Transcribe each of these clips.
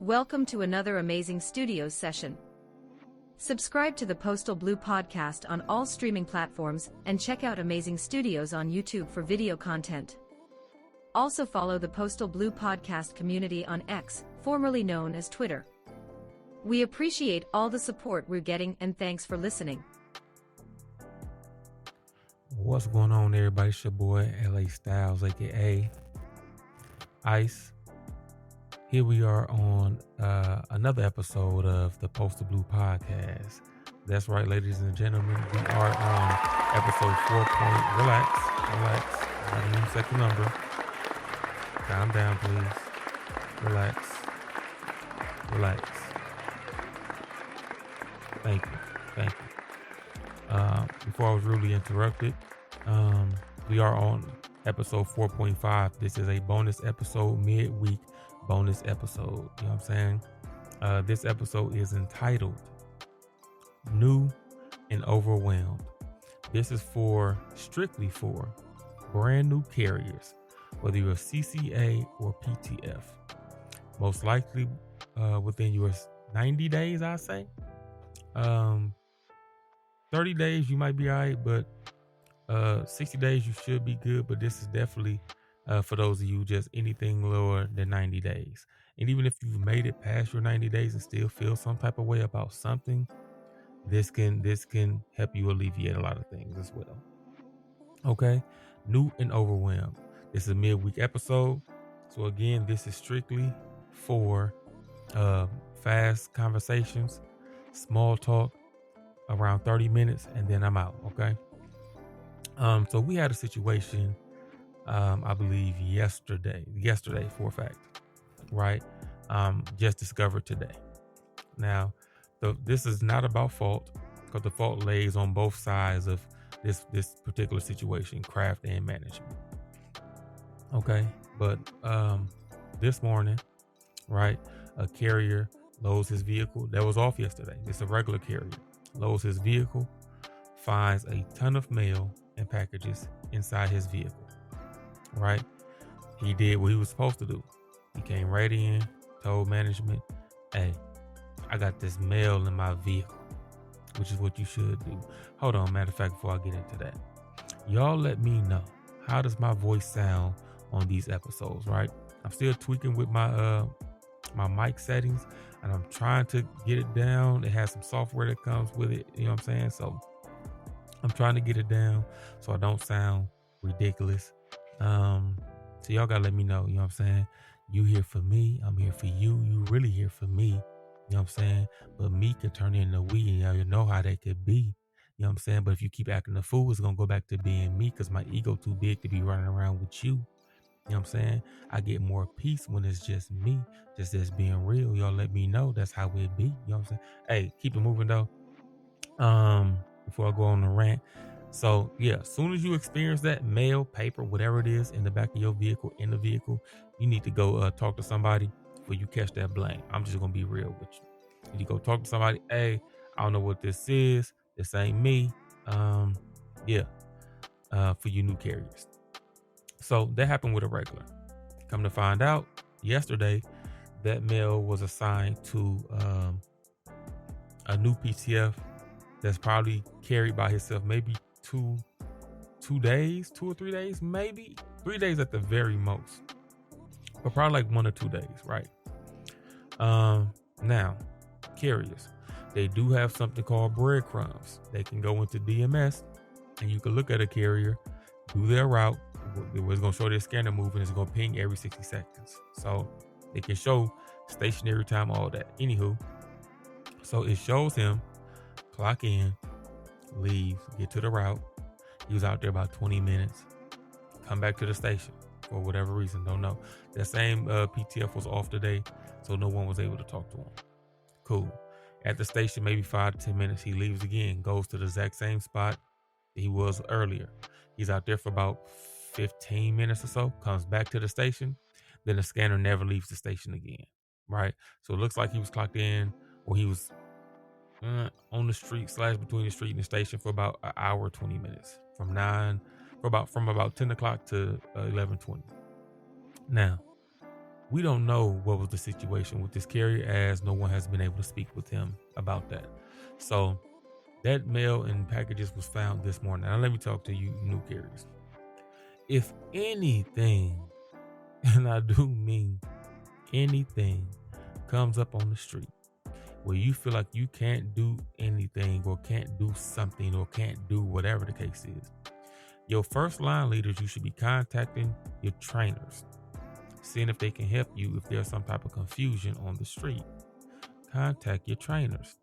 Welcome to another amazing studios session. Subscribe to the Postal Blue Podcast on all streaming platforms and check out Amazing Studios on YouTube for video content. Also follow the Postal Blue Podcast community on X, formerly known as Twitter. We appreciate all the support we're getting and thanks for listening. What's going on, everybody? It's your boy, LA Styles, aka Ice. Here we are on another episode of the Postal Blue Podcast. That's right, ladies and gentlemen. We are on episode 4. Relax. I don't even set the number. Calm down, please. Relax. Thank you. Before I was rudely interrupted, we are on episode 4.5. This is a bonus episode, midweek bonus episode. You know what I'm saying? This episode is entitled New and Overwhelmed. This is strictly for brand new carriers, whether you're a CCA or PTF. Most likely within your 90 days, I say. 30 days, you might be all right, but 60 days, you should be good. But this is definitely for those of you just anything lower than 90 days. And even if you've made it past your 90 days and still feel some type of way about something, this can help you alleviate a lot of things as well. Okay, new and overwhelmed. This is a midweek episode. So again, this is strictly for fast conversations, small talk, around 30 minutes, and then I'm out. Okay. So we had a situation, I believe yesterday for a fact, right? Just discovered today. Now, this is not about fault, because the fault lays on both sides of this particular situation, craft and management. Okay. But this morning, right, a carrier loads his vehicle that was off yesterday. It's a regular carrier. Loads his vehicle, finds a ton of mail and packages inside his vehicle, right? He did what he was supposed to do. He came right in, told management, hey, I got this mail in my vehicle, which is what you should do. Hold on, matter of fact, before I get into that, y'all let me know, how does my voice sound on these episodes, right? I'm still tweaking with my mic settings, and I'm trying to get it down. It has some software that comes with it, you know what I'm saying? So I'm trying to get it down so I don't sound ridiculous. So y'all gotta let me know, you know what I'm saying? You here for me, I'm here for you. You really here for me, you know what I'm saying? But me can turn into we, and y'all know how that could be, you know what I'm saying? But if you keep acting a fool, it's gonna go back to being me, because my ego too big to be running around with you. You know what I'm saying? I get more peace when it's just me, just as being real. Y'all let me know that's how it be. You know what I'm saying? Hey, keep it moving though. Before I go on the rant. So yeah, as soon as you experience that mail, paper, whatever it is in the back of your vehicle, in the vehicle, you need to go talk to somebody before you catch that blame. I'm just gonna be real with you. You go talk to somebody. Hey, I don't know what this is. This ain't me. For you new carriers. So that happened with a regular. Come to find out, yesterday, that mail was assigned to a new PTF that's probably carried by himself maybe 2 days, 2 or 3 days, maybe 3 days at the very most, but probably like 1 or 2 days, right? Now, carriers, they do have something called breadcrumbs. They can go into DMS, and you can look at a carrier, do their route. It's going to show their scanner moving. It's going to ping every 60 seconds. So it can show stationary time, all that. Anywho, so it shows him clock in, leave, get to the route. He was out there about 20 minutes. Come back to the station for whatever reason. Don't know. That same PTF was off today, so no one was able to talk to him. Cool. At the station, maybe 5 to 10 minutes, he leaves again, goes to the exact same spot he was earlier. He's out there for about 15 minutes or so, comes back to the station, then the scanner never leaves the station again, right? So it looks like he was clocked in, or he was on the street / between the street and the station for about an hour, 20 minutes, from about 10 o'clock to 11:20. Now, We don't know what was the situation with this carrier, as no one has been able to speak with him about that. So that mail and packages was found this morning. Now let me talk to you new carriers. If anything, and I do mean anything, comes up on the street where you feel like you can't do anything or can't do something or can't do whatever the case is, your first line leaders, you should be contacting your trainers, seeing if they can help you if there's some type of confusion on the street. Contact your trainers.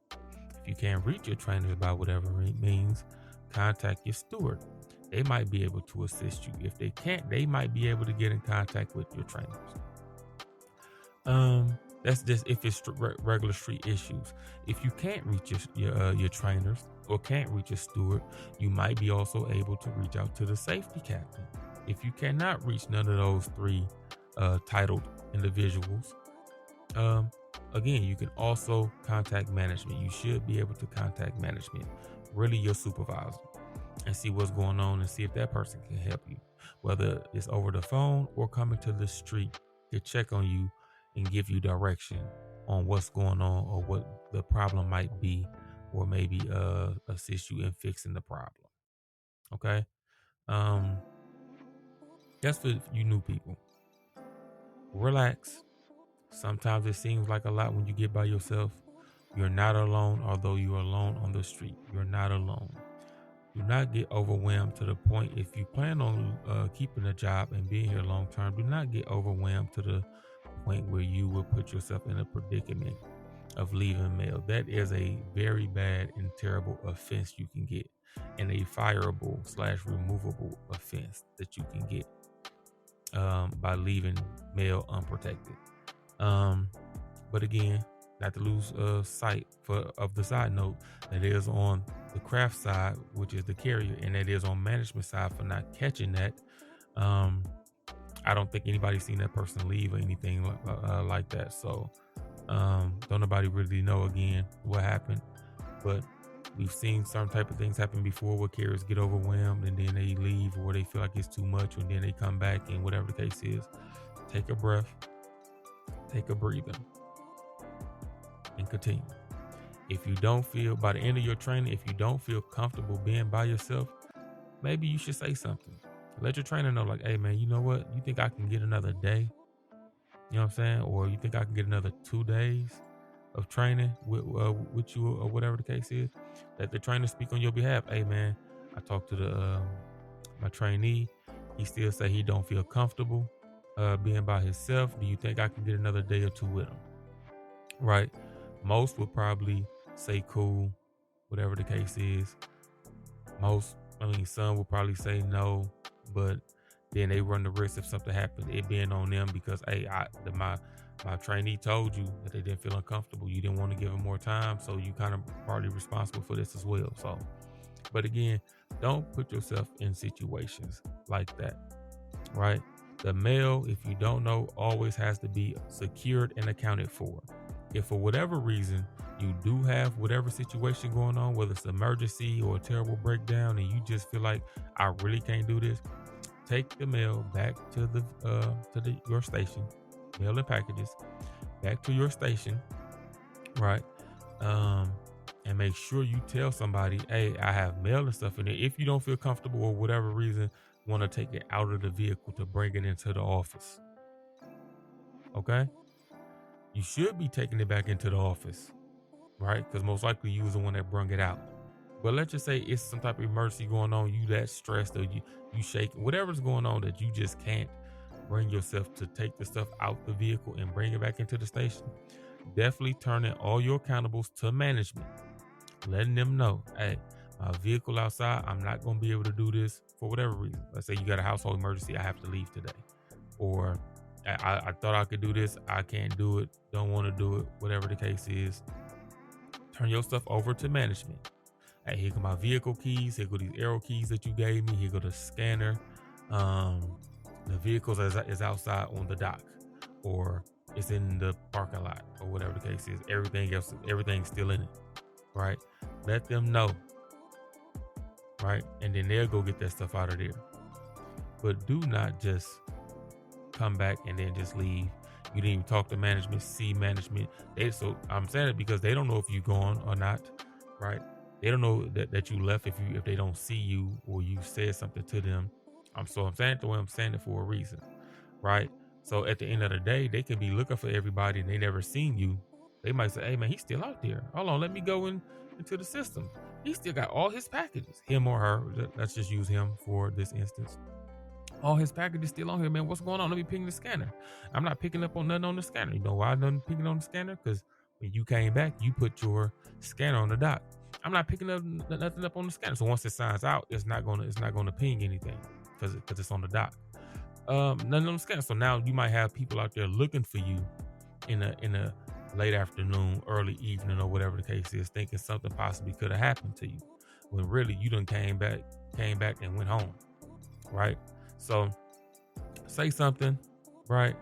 If you can't reach your trainers by whatever it means, contact your steward. They might be able to assist you. If they can't, they might be able to get in contact with your trainers. That's just if it's regular street issues. If you can't reach your trainers or can't reach your steward, you might be also able to reach out to the safety captain. If you cannot reach none of those three titled individuals, again, you can also contact management. You should be able to contact management, really your supervisor, and see what's going on and see if that person can help you, whether it's over the phone or coming to the street to check on you and give you direction on what's going on or what the problem might be, or maybe assist you in fixing the problem. Okay? That's for you new people. Relax. Sometimes it seems like a lot when you get by yourself. You're not alone, although you're alone on the street. You're not alone. Do not get overwhelmed to the point, if you plan on keeping a job and being here long term, do not get overwhelmed to the point where you will put yourself in a predicament of leaving mail. That is a very bad and terrible offense you can get, and a fireable / removable offense that you can get by leaving mail unprotected. But again, not to lose sight of the side note that is on the craft side, which is the carrier, and that is on management side for not catching that. I don't think anybody's seen that person leave or anything like that. So don't nobody really know again what happened, but we've seen some type of things happen before where carriers get overwhelmed and then they leave, or they feel like it's too much, and then they come back, and whatever the case is, take a breath, take a breather, and continue. If you don't feel, by the end of your training, if you don't feel comfortable being by yourself, maybe you should say something. Let your trainer know, like, hey man, you know what? You think I can get another day? You know what I'm saying? Or you think I can get another 2 days of training with you, or whatever the case is? Let the trainer speak on your behalf. Hey man, I talked to my trainee. He still say he don't feel comfortable being by himself. Do you think I can get another day or 2 with him? Right? Most would probably say cool, whatever the case is. Some will probably say no, but then they run the risk if something happens, it being on them, because hey, my trainee told you that they didn't feel uncomfortable. You didn't want to give them more time, so you kind of partly responsible for this as well. So, but again, don't put yourself in situations like that, right? The mail, if you don't know, always has to be secured and accounted for. If for whatever reason you do have whatever situation going on, whether it's an emergency or a terrible breakdown, and you just feel like I really can't do this, take the mail back to your station, mail and packages back to your station, right? And make sure you tell somebody, hey, I have mail and stuff in there. If you don't feel comfortable or whatever reason, want to take it out of the vehicle to bring it into the office. Okay? You should be taking it back into the office, right? Because most likely you was the one that brung it out. But let's just say it's some type of emergency going on, you that stressed, or you shaking, whatever's going on that you just can't bring yourself to take the stuff out the vehicle and bring it back into the station. Definitely turning all your accountables to management, letting them know, hey, my vehicle outside, I'm not going to be able to do this for whatever reason. Let's say you got a household emergency, I have to leave today. Or I thought I could do this, I can't do it, don't want to do it, whatever the case is. Turn your stuff over to management. Hey, here go my vehicle keys, here go these arrow keys that you gave me, here go the scanner. The vehicles is outside on the dock, or it's in the parking lot, or whatever the case is. Everything else, everything's still in it, right? Let them know, right? And then they'll go get that stuff out of there. But do not just come back and then just leave. You didn't even talk to management, see management. So I'm saying it because they don't know if you're gone or not, right? They don't know that you left if they don't see you or you said something to them. I'm saying it the way I'm saying it for a reason, right? So at the end of the day, they could be looking for everybody and they never seen you. They might say, "Hey man, he's still out there. Hold on, let me go into the system. He still got all his packages. Him or her. Let's just use him for this instance. All his packages still on here, man. What's going on? Let me ping the scanner. I'm not picking up on nothing on the scanner. You know why I'm not picking on the scanner? Because when you came back, you put your scanner on the dock. I'm not picking up nothing up on the scanner. So once it signs out, it's not gonna ping anything because it's on the dock. Nothing on the scanner. So now you might have people out there looking for you in a late afternoon, early evening, or whatever the case is, thinking something possibly could have happened to you, when really you done came back and went home, right? So say something, right?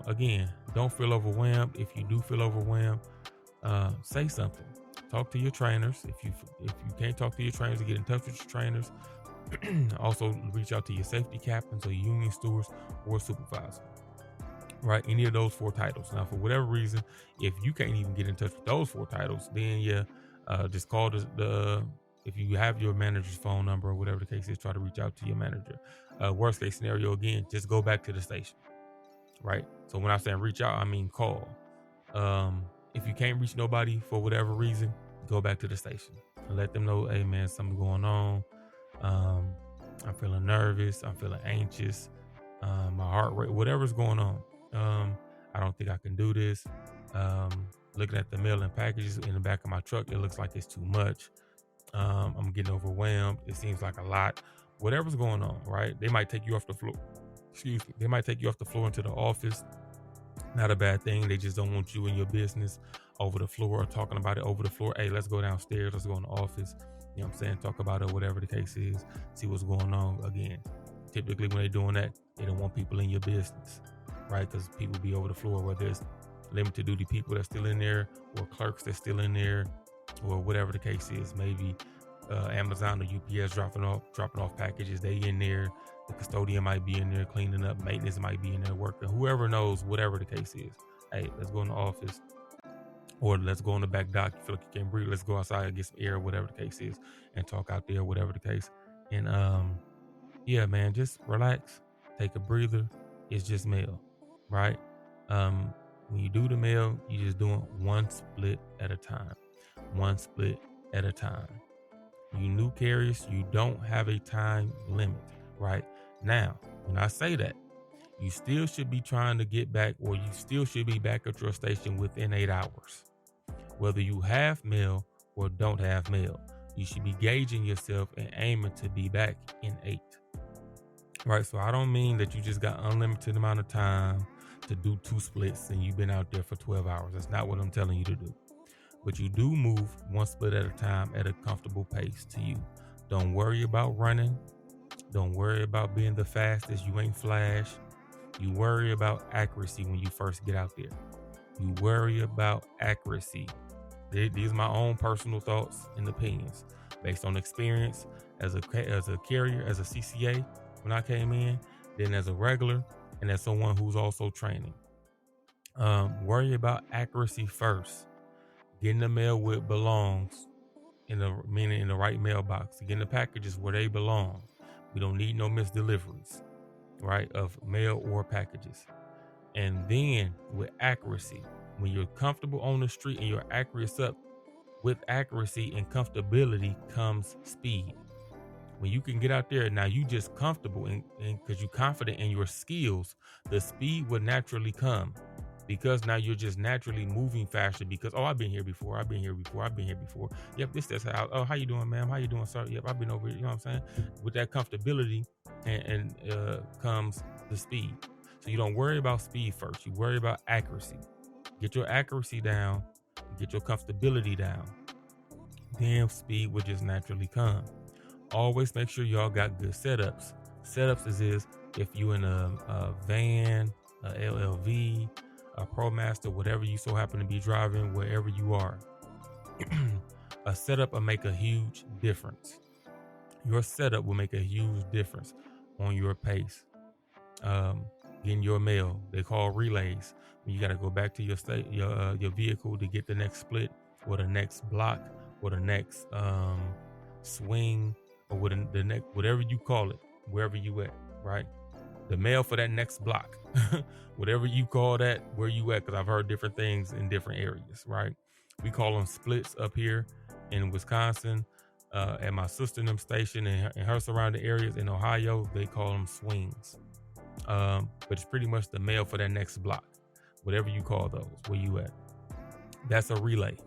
Again, don't feel overwhelmed. If you do feel overwhelmed, say something. Talk to your trainers. If you can't talk to your trainers, get in touch with your trainers. Also, reach out to your safety captains or union stewards or supervisor. Right, any of those 4 titles. Now, for whatever reason, if you can't even get in touch with those 4 titles, then just call the if you have your manager's phone number or whatever the case is, try to reach out to your manager. Worst case scenario, again, just go back to the station. Right. So when I'm saying reach out, I mean call. If you can't reach nobody for whatever reason, go back to the station and let them know, hey man, something going on. I'm feeling nervous. I'm feeling anxious. My heart rate, whatever's going on. I don't think I can do this. Looking at the mail and packages in the back of my truck, it looks like it's too much. I'm getting overwhelmed. It seems like a lot. Whatever's going on, right? They might take you off the floor. Excuse me. They might take you off the floor into the office. Not a bad thing. They just don't want you in your business over the floor or talking about it over the floor. Hey, let's go downstairs. Let's go in the office. You know what I'm saying? Talk about it, whatever the case is. See what's going on. Again, typically when they're doing that, they don't want people in your business, right? Because people be over the floor, whether it's limited duty people that's still in there or clerks that's still in there or whatever the case is. Maybe Amazon or UPS dropping off packages. They in there. The custodian might be in there cleaning up. Maintenance might be in there working. Whoever knows, whatever the case is. Hey, let's go in the office. Or let's go on the back dock. You feel like you can't breathe. Let's go outside and get some air, whatever the case is, and talk out there, whatever the case. And yeah, man, just relax. Take a breather. It's just mail, right? When you do the mail, you're just doing one split at a time. One split at a time. You new carriers, you don't have a time limit, right? Now, when I say that, you still should be trying to get back, or you still should be back at your station within 8 hours. Whether you have mail or don't have mail, you should be gauging yourself and aiming to be back in 8. Right? So I don't mean that you just got unlimited amount of time to do 2 splits and you've been out there for 12 hours. That's not what I'm telling you to do. But you do move one split at a time at a comfortable pace to you. Don't worry about running. Don't worry about being the fastest. You ain't Flash. You worry about accuracy when you first get out there. You worry about accuracy. These are my own personal thoughts and opinions based on experience as a carrier, as a CCA when I came in, then as a regular, and as someone who's also training. Worry about accuracy first. Getting the mail where it belongs, meaning in the right mailbox. Getting the packages where they belong. We don't need no missed deliveries, right, of mail or packages. And then with accuracy, when you're comfortable on the street and you're accurate up, with accuracy and comfortability comes speed. When you can get out there, now you just comfortable and because you're confident in your skills, the speed will naturally come. Because now you're just naturally moving faster because, I've been here before. Yep, that's how. Oh, how you doing, ma'am? How you doing, sir? Yep, I've been over here. You know what I'm saying? With that comfortability and comes the speed. So you don't worry about speed first. You worry about accuracy. Get your accuracy down. Get your comfortability down. Then speed will just naturally come. Always make sure y'all got good setups. Setups is if you in a van, a LLV, a ProMaster, whatever you so happen to be driving, wherever you are, a setup will make a huge difference. Your setup will make a huge difference on your pace. getting your mail. They call relays. When you got to go back to your vehicle to get the next split or the next block or the next swing or the next, whatever you call it, wherever you at, right? The mail for that next block, whatever you call that, where you at, because I've heard different things in different areas, right? We call them splits up here in Wisconsin. At my sister and them station in her surrounding areas in Ohio, they call them swings. But it's pretty much the mail for that next block, whatever you call those, where you at. That's a relay.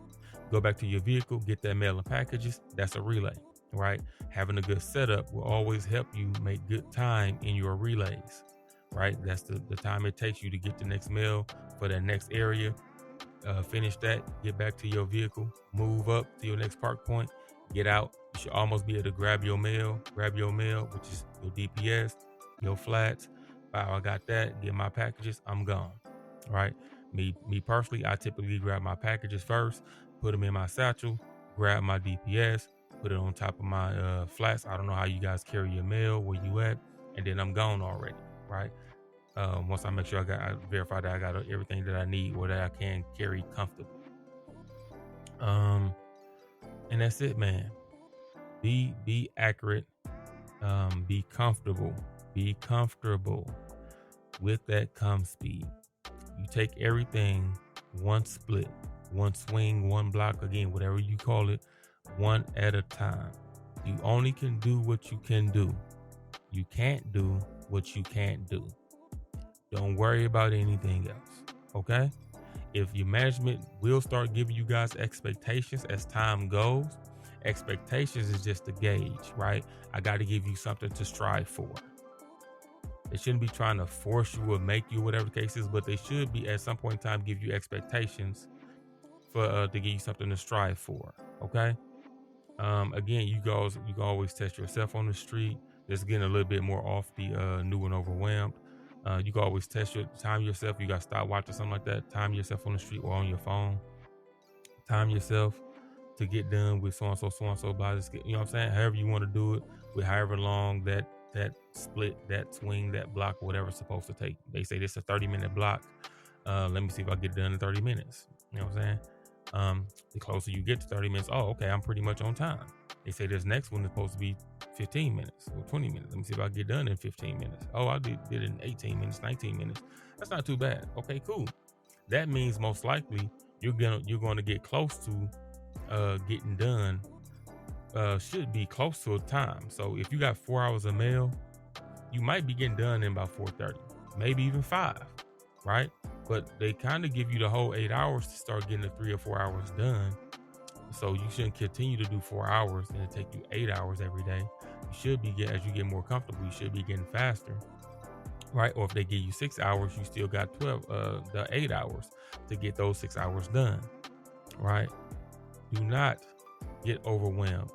Go back to your vehicle, get that mail and packages. That's a relay, right? Having a good setup will always help you make good time in your relays, right? That's the time it takes you to get the next mail for that next area. Finish that, get back to your vehicle, move up to your next park point, get out. You should almost be able to grab your mail, which is your DPS, your flats. Wow, I got that. Get my packages. I'm gone. Right? Me personally, I typically grab my packages first, put them in my satchel, grab my DPS, put it on top of my flats. I don't know how you guys carry your mail, where you at, and then I'm gone already. Right? Once I make sure I verify that I got everything that I need or that I can carry comfortably. And that's it, man. Be accurate. Be comfortable with that come speed. You take everything one split, one swing, one block, again, whatever you call it, one at a time. You only can do what you can do. You can't do what you can't do. Don't worry about anything else, okay? If your management will start giving you guys expectations as time goes, expectations is just a gauge, right? I got to give you something to strive for. They shouldn't be trying to force you or make you, whatever the case is, but they should be at some point in time give you expectations for to give you something to strive for, okay? Again, you can always test yourself on the street. Just getting a little bit more off the new and overwhelmed. You can always time yourself. You got to stop watching something like that. Time yourself on the street or on your phone. Time yourself to get done with so-and-so by this, you know what I'm saying? However you want to do it, with however long that split, that swing, that block, whatever it's supposed to take. They say this is a 30-minute block. Let me see if I get it done in 30 minutes. You know what I'm saying? The closer you get to 30 minutes, oh, okay, I'm pretty much on time. They say this next one is supposed to be 15 minutes or 20 minutes. Let me see if I get done in 15 minutes. Oh, I did it in 18 minutes, 19 minutes. That's not too bad. Okay, cool. That means most likely you're going to get close to getting done. Should be close to a time. So if you got 4 hours of mail, you might be getting done in about 4:30, maybe even 5, right? But they kind of give you the whole 8 hours to start getting the 3 or 4 hours done. So you shouldn't continue to do 4 hours and it take you 8 hours every day. You should be as you get more comfortable, you should be getting faster, right? Or if they give you 6 hours, you still got the 8 hours to get those 6 hours done, right? Do not get overwhelmed.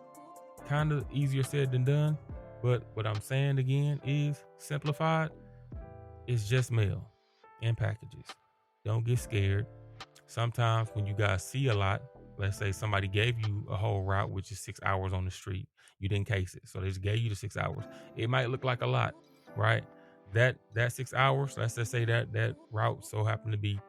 Kind of easier said than done, but what I'm saying again is simplified. It's just mail and packages. Don't get scared. Sometimes when you guys see a lot, let's say somebody gave you a whole route, which is 6 hours on the street. You didn't case it. So they just gave you the 6 hours. It might look like a lot, right? That 6 hours, let's just say that route so happened to be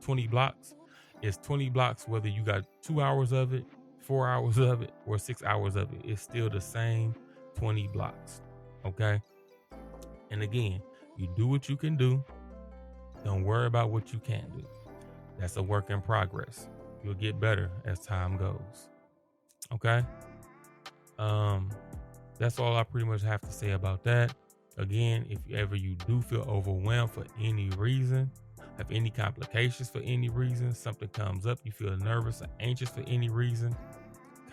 20 blocks. It's 20 blocks, whether you got 2 hours of it, 4 hours of it, or 6 hours of it. It's still the same 20 blocks, okay? And again, you do what you can do. Don't worry about what you can't do. That's a work in progress. You'll get better as time goes. Okay? That's all I pretty much have to say about that. Again, if ever you do feel overwhelmed for any reason, have any complications for any reason, something comes up, you feel nervous or anxious for any reason,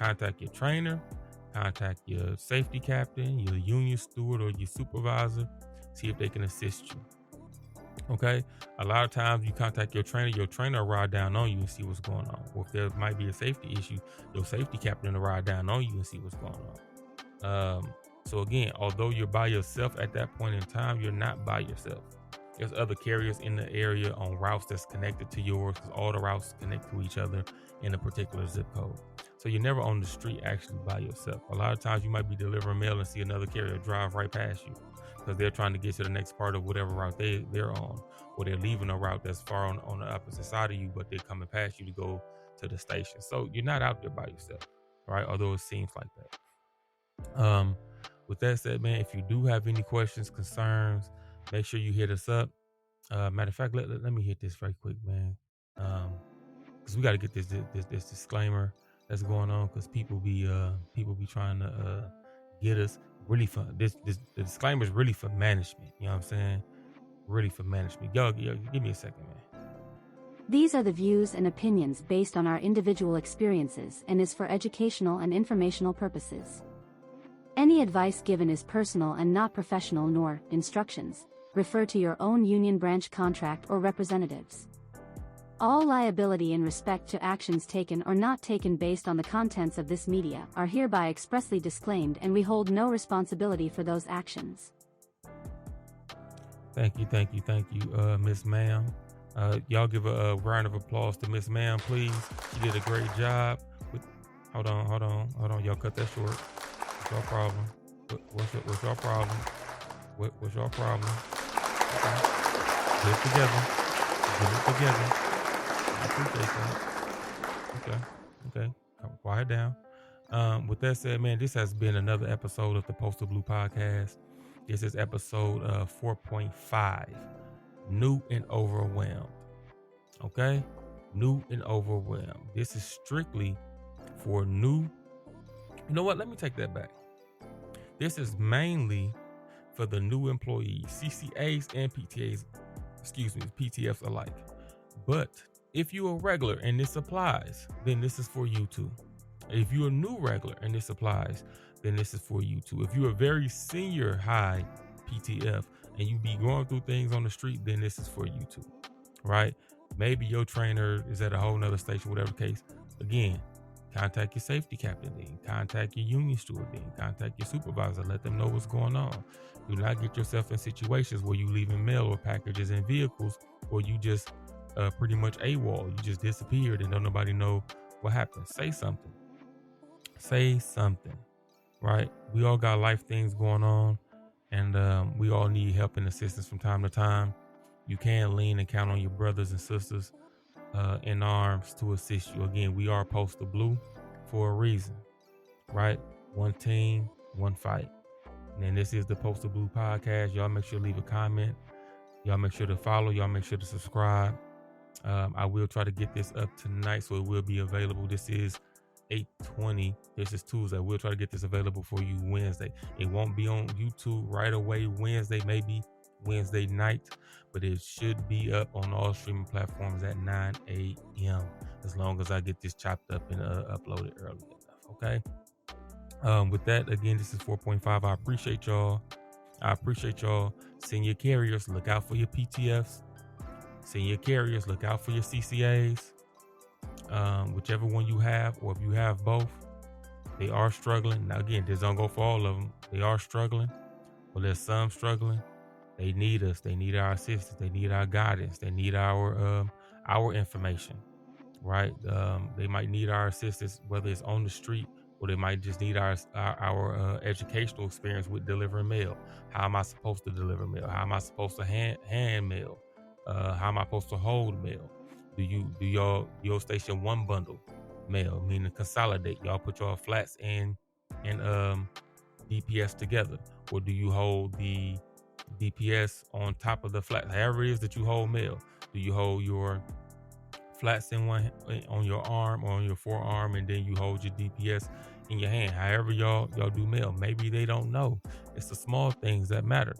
contact your trainer, contact your safety captain, your union steward, or your supervisor. See if they can assist you. Okay, a lot of times you contact your trainer will ride down on you and see what's going on. Or if there might be a safety issue, your safety captain will ride down on you and see what's going on. So again, although you're by yourself at that point in time, you're not by yourself. There's other carriers in the area on routes that's connected to yours, because all the routes connect to each other in a particular zip code. So So you're never on the street actually by yourself. A lot of times you might be delivering mail and see another carrier drive right past you because they're trying to get to the next part of whatever route they're on, or they're leaving a route that's far on the opposite side of you, but they're coming past you to go to the station. So you're not out there by yourself, right? Although it seems like that. With that said, man, if you do have any questions, concerns, make sure you hit us up. Matter of fact, let me hit this very quick, man. Because we got to get this disclaimer that's going on, because people be trying to get us really for the disclaimer is really for management. You know what I'm saying? Really for management. Yo, give me a second, man. These are the views and opinions based on our individual experiences and is for educational and informational purposes. Any advice given is personal and not professional, nor instructions. Refer to your own union branch contract or representatives. All liability in respect to actions taken or not taken based on the contents of this media are hereby expressly disclaimed, and we hold no responsibility for those actions. Thank you, Miss Ma'am. Y'all give a round of applause to Miss Ma'am, please. She did a great job. Hold on. Y'all cut that short. What's your problem? What's your problem? What's your problem? Okay. Get it together. I appreciate that. Okay. Quiet down. With that said, man, this has been another episode of the Postal Blue Podcast. This is episode 4.5. New and overwhelmed. Okay? New and overwhelmed. This is strictly for new. You know what? Let me take that back. This is mainly for the new employees, CCAs and PTFs alike. But if you're a regular and this applies, then this is for you too. If you're a new regular and this applies, then this is for you too. If you're a very senior high PTF and you be going through things on the street, then this is for you too, right? Maybe your trainer is at a whole nother station, whatever the case. Again, contact your safety captain, then contact your union steward, then contact your supervisor, let them know what's going on. Do not get yourself in situations where you leaving mail or packages in vehicles, or you just pretty much AWOL. You just disappeared and don't nobody know what happened. Say something, right? We all got life things going on, and we all need help and assistance from time to time. You can lean and count on your brothers and sisters in arms to assist you. Again, we are Postal Blue for a reason, right? One team, one fight. And this is the Postal Blue Podcast. Y'all make sure to leave a comment. Y'all make sure to follow. Y'all make sure to subscribe. I will try to get this up tonight, so it will be available. This is 8:20. This is Tuesday. We'll try to get this available for you Wednesday. It won't be on YouTube right away Wednesday, maybe Wednesday night, but it should be up on all streaming platforms at 9 a.m. as long as I get this chopped up and uploaded early enough. Okay. With that, again, this is 4.5. I appreciate y'all. Senior carriers, look out for your PTFs. Senior carriers, look out for your CCAs. Whichever one you have, or if you have both, they are struggling. Now, again, this don't go for all of them. They are struggling, but there's some struggling. They need us. They need our assistance. They need our guidance. They need our information, right? They might need our assistance, whether it's on the street, or they might just need our educational experience with delivering mail. How am I supposed to deliver mail? How am I supposed to hand mail? How am I supposed to hold mail? Do your station one bundle mail, meaning consolidate? Y'all put your flats and DPS together, or do you hold the DPS on top of the flat? However it is that you hold mail, do you hold your flats in one on your arm or on your forearm, and then you hold your DPS in your hand? However y'all do mail. Maybe they don't know. It's the small things that matter.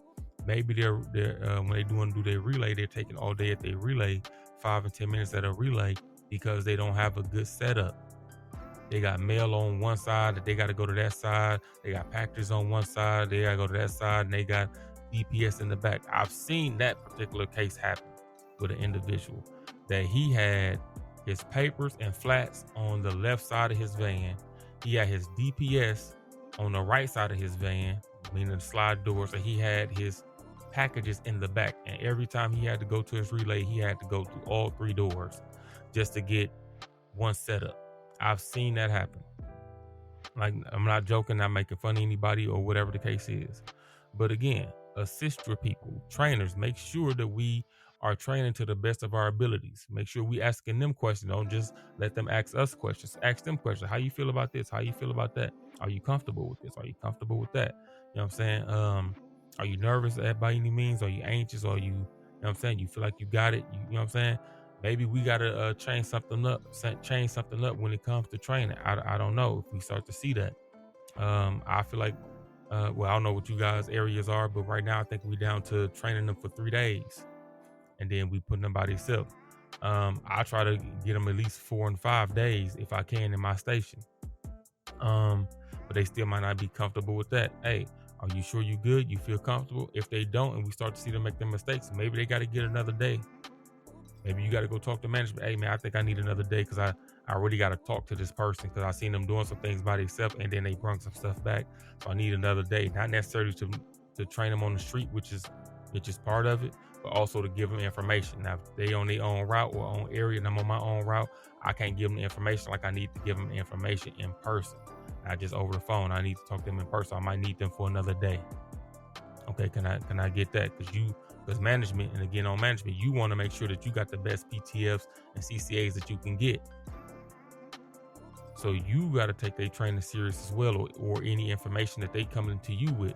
Maybe they're when they do their relay, they're taking all day at their relay, 5 and 10 minutes at a relay, because they don't have a good setup. They got mail on one side, that they got to go to that side. They got packages on one side, they got to go to that side, and they got DPS in the back. I've seen that particular case happen with an individual that he had his papers and flats on the left side of his van. He had his DPS on the right side of his van, meaning the slide doors, and he had his packages in the back. And every time he had to go to his relay, he had to go through all 3 doors just to get one setup. I've seen that happen. Like, I'm not joking, not making fun of anybody or whatever the case is. But again, assist your people. Trainers, make sure that we are training to the best of our abilities. Make sure we asking them questions. Don't just let them ask us questions. Ask them questions. How you feel about this? How you feel about that? Are you comfortable with this? Are you comfortable with that? You know what I'm saying? Are you nervous by any means? Are you anxious? Are you know what I'm saying? You feel like you got it? You know what I'm saying? Maybe we gotta change something up when it comes to training. I don't know if we start to see that. I feel like, well, I don't know what you guys' areas are, but right now I think we down to training them for 3 days, and then we putting them by themselves. I try to get them at least 4 and 5 days if I can in my station. But they still might not be comfortable with that. Hey, are you sure you good? You feel comfortable? If they don't, and we start to see them make their mistakes, maybe they got to get another day. Maybe you got to go talk to management. Hey, man, I think I need another day because I really got to talk to this person because I seen them doing some things by themselves and then they brought some stuff back. So I need another day, not necessarily to train them on the street, which is part of it, but also to give them information. Now, if they on their own route or own area and I'm on my own route, I can't give them the information like I need to give them information in person, not just over the phone. I need to talk to them in person. I might need them for another day. Okay, can I get that? Because management, and again on management, you want to make sure that you got the best PTFs and CCAs that you can get. So you got to take their training serious as well, or any information that they coming to you with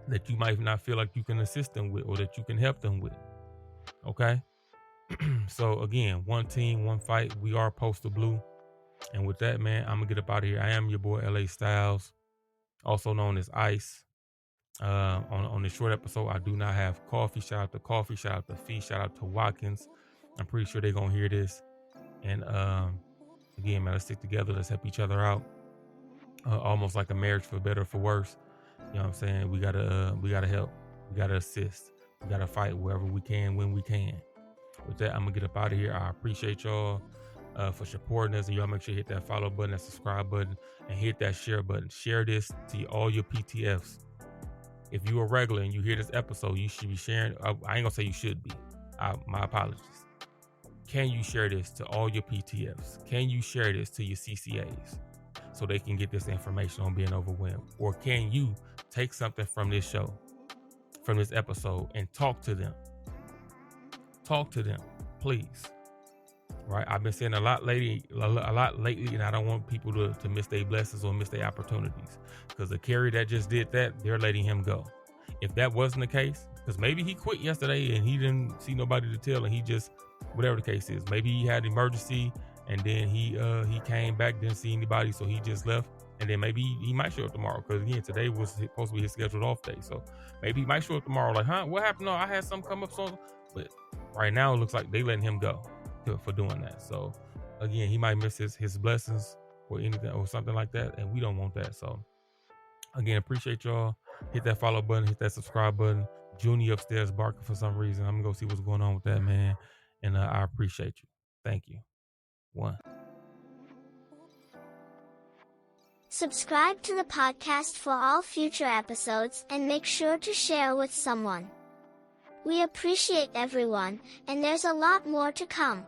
that you might not feel like you can assist them with or that you can help them with. Okay. So again, one team, one fight. We are Postal Blue. And with that, man, I'm gonna get up out of here. I am your boy LA Styles, also known as Ice. On this short episode, I do not have Coffee. Shout out to Coffee, shout out to Fee, shout out to Watkins. I'm pretty sure they're gonna hear this. And again, man, let's stick together, let's help each other out. Almost like a marriage, for better or for worse. You know what I'm saying? We gotta help, we gotta assist, we gotta fight wherever we can, when we can. With that, I'm gonna get up out of here. I appreciate y'all for supporting us, and y'all make sure you hit that follow button, that subscribe button, and hit that share button. Share this to all your PTFs. If you're a regular and you hear this episode, you should be sharing. I ain't gonna say you should be. My apologies. Can you share this to all your PTFs? Can you share this to your CCAs so they can get this information on being overwhelmed? Or can you take something from this show, from this episode, and talk to them? Talk to them, please. Right? I've been saying a lot lately, and I don't want people to miss their blessings or miss their opportunities. Because the carrier that just did that, they're letting him go. If that wasn't the case, because maybe he quit yesterday and he didn't see nobody to tell, and he just, whatever the case is, maybe he had an emergency and then he came back, didn't see anybody, so he just left. And then maybe he might show up tomorrow, because again, today was supposed to be his scheduled off day. So maybe he might show up tomorrow like, huh, what happened? No, I had something come up. So, but right now it looks like they letting him go for doing that. So again, he might miss his blessings or anything or something like that, and we don't want that. So again, appreciate y'all. Hit that follow button, hit that subscribe button. Junie upstairs barking for some reason. I'm gonna go see what's going on with that, man. And I appreciate you. Thank you. One. Subscribe to the podcast for all future episodes and make sure to share with someone. We appreciate everyone, and there's a lot more to come.